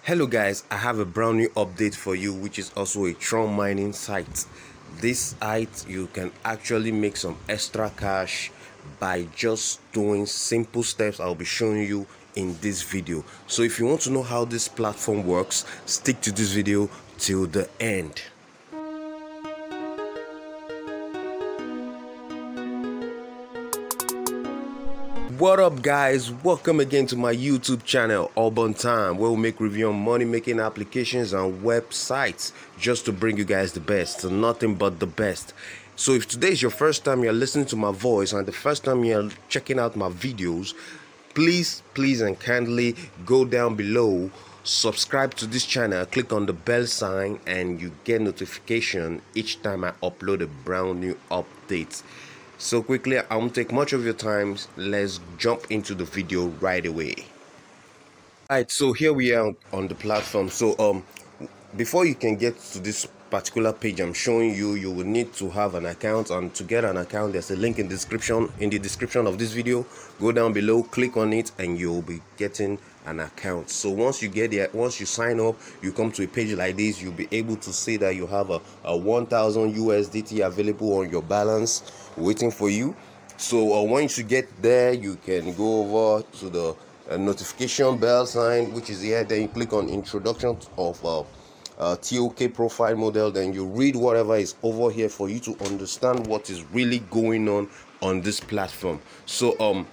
Hello guys, I have a brand new update for you, which is also a Tron mining site. This site, you can actually make some extra cash by just doing simple steps I'll be showing you in this video. So if you want to know how this platform works, stick to this video till the end. What up guys, welcome again to my YouTube channel Urban Time, where we make review on money making applications and websites just to bring you guys the best, nothing but the best. So if today is your first time you're listening to my voice and the first time you're checking out my videos, please and kindly go down below, subscribe to this channel, click on the bell sign, and you get notification each time I upload a brand new update. So quickly, I won't take much of your time. Let's jump into the video right away. Alright, so here we are on the platform. So before you can get to this particular page I'm showing you, you will need to have an account, and to get an account there's a link in the description of this video. Go down below, click on it, and you'll be getting an account. So once you get there, once you sign up, you come to a page like this. You'll be able to see that you have a 1000 USDT available on your balance waiting for you. So once you get there, you can go over to the notification bell sign, which is here. Then you click on introduction of TOK profile model. Then you read whatever is over here for you to understand what is really going on this platform. So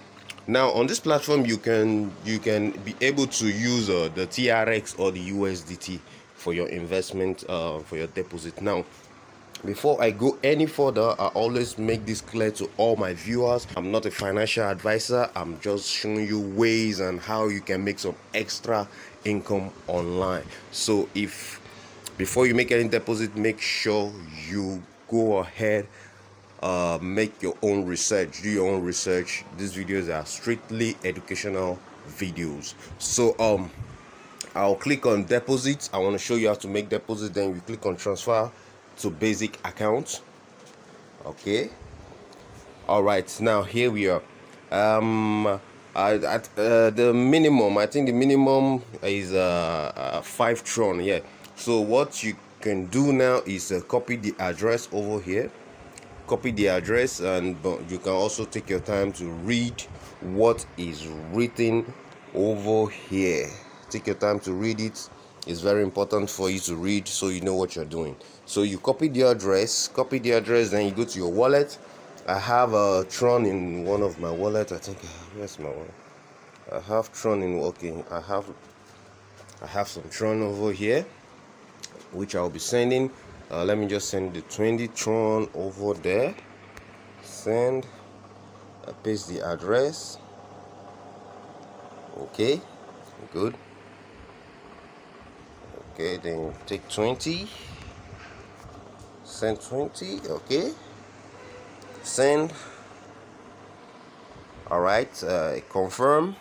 now on this platform you can be able to use the TRX or the USDT for your investment, for your deposit. Now before I go any further, I always make this clear to all my viewers. I'm not a financial advisor. I'm just showing you ways and how you can make some extra income online. So if before you make any deposit, make sure you go ahead, make your own research, do your own research. These videos are strictly educational videos. So I'll click on deposit. I want to show you how to make deposit. Then you click on transfer to basic account. Okay, all right, now here we are. At the minimum, I think the minimum is 5 Tron. Yeah, so what you can do now is copy the address over here, copy the address, and you can also take your time to read what is written over here. Take your time to read it. It's very important for you to read so you know what you're doing. So you copy the address, then you go to your wallet. I have a Tron in one of my wallets. I think, where's my wallet? I have Tron in, okay, I have some Tron over here, which I'll be sending. Let me just send the 20 Tron over there. Send, paste the address. Okay, good. Okay, then take 20, send 20. Okay, send. All right, confirm.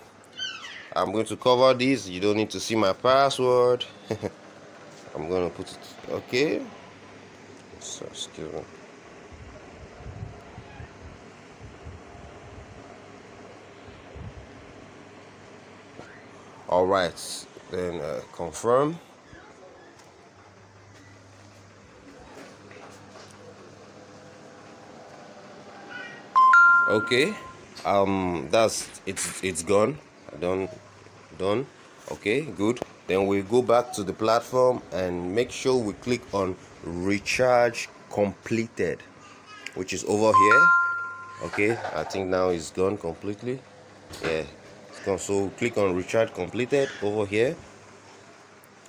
I'm going to cover this. You don't need to see my password. I'm going to put it. Okay, so excuse me. All right, then confirm. Okay, it's gone. Done. Okay, good. Then we go back to the platform and make sure we click on recharge completed, which is over here. Okay, I think now it's gone completely. Yeah, it's gone. So click on recharge completed over here.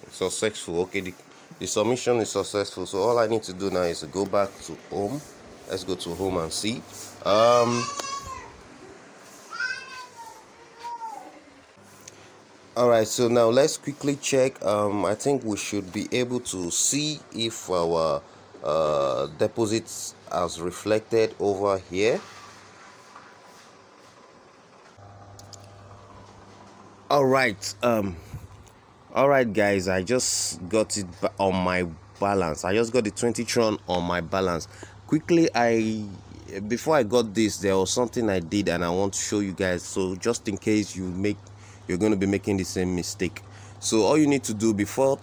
It's successful. Okay, the submission is successful. So all I need to do now is to go back to home. Let's go to home and see. All right, so now let's quickly check. I think we should be able to see if our deposits as reflected over here. All right, guys, I just got it on my balance. I just got the 20 Tron on my balance. Quickly, before I got this, there was something I did and I want to show you guys. So just in case you're going to be making the same mistake. So all you need to do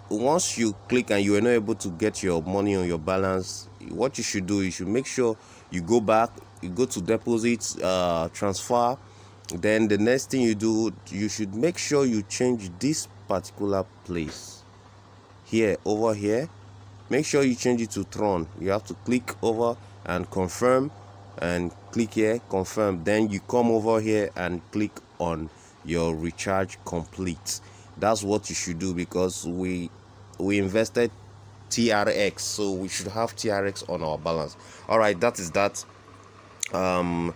once you click and you are not able to get your money on your balance, what you should do, you should make sure you go back, you go to deposits, transfer. Then the next thing you do, you should make sure you change this particular place here, over here. Make sure you change it to Tron. You have to click over and confirm, and click here, confirm. Then you come over here and click on your recharge complete. That's what you should do, because we invested TRX, so we should have TRX on our balance. All right, that is that. Now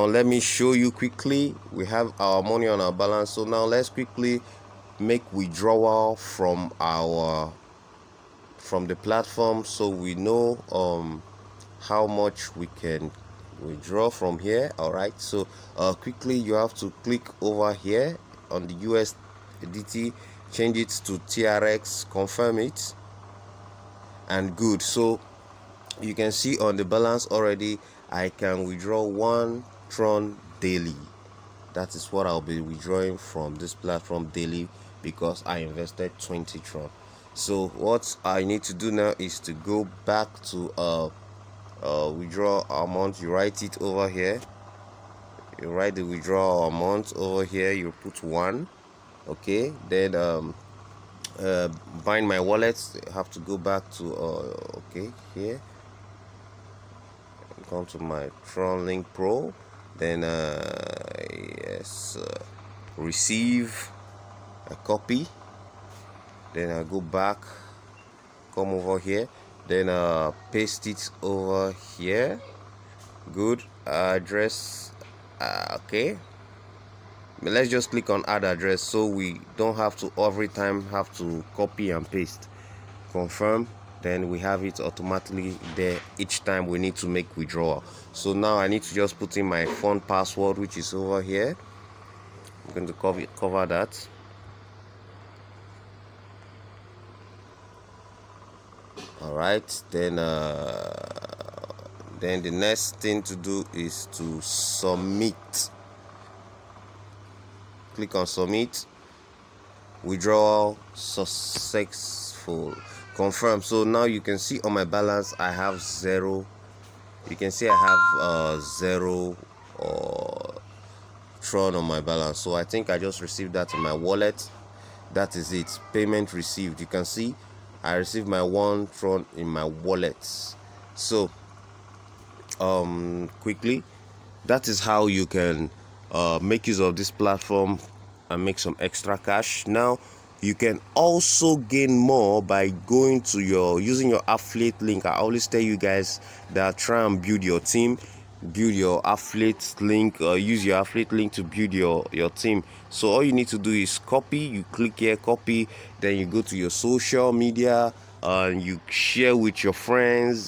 let me show you quickly. We have our money on our balance, so now let's quickly make withdrawal from the platform, so we know how much we can withdraw from here. All right, so quickly you have to click over here on the USDT, change it to TRX, confirm it, and good. So you can see on the balance already I can withdraw 1 Tron daily. That is what I'll be withdrawing from this platform daily, because I invested 20 Tron. So what I need to do now is to go back to withdraw amount. You write it over here, you write the withdrawal amount over here, you put 1. Okay, then bind my wallet. I have to go back to okay, here, come to my Tron Link Pro, then yes, receive a copy. Then I go back, come over here, then paste it over here. Good. Address, okay, but let's just click on add address, so we don't have to every time have to copy and paste. Confirm, then we have it automatically there each time we need to make withdrawal. So now I need to just put in my phone password, which is over here. I'm going to cover that. All right, then the next thing to do is to submit. Click on submit. Withdrawal successful. Confirm. So now you can see on my balance I have 0. You can see I have 0 Tron on my balance. So I think I just received that in my wallet. That is it. Payment received. You can see I received my 1 Tron in my wallet. So quickly, that is how you can make use of this platform and make some extra cash. Now you can also gain more by going to using your affiliate link. I always tell you guys that try and build your team, build your affiliate link, use your affiliate link to build your team. So all you need to do is copy. You click here, copy, then you go to your social media and you share with your friends,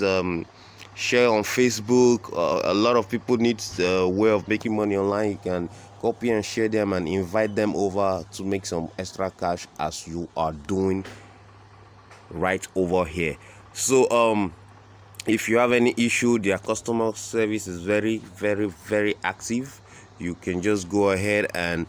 share on Facebook. A lot of people need a way of making money online. You can copy and share them and invite them over to make some extra cash, as you are doing right over here. So if you have any issue, their customer service is very, very, very active. You can just go ahead and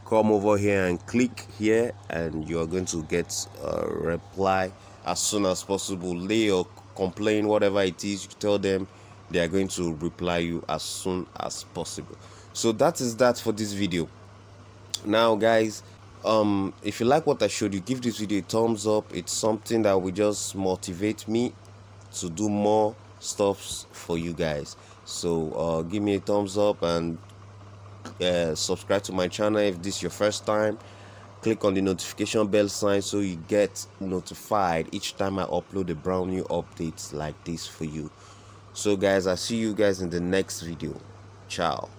come over here and click here, and you are going to get a reply as soon as possible. Lay or complain, whatever it is, you tell them, they are going to reply you as soon as possible. So that is that for this video. Now guys, if you like what I showed you, give this video a thumbs up. It's something that will just motivate me to do more stuff for you guys. So give me a thumbs up and subscribe to my channel if this is your first time. Click on the notification bell sign so you get notified each time I upload a brand new updates like this for you. So guys, I'll see you guys in the next video. Ciao.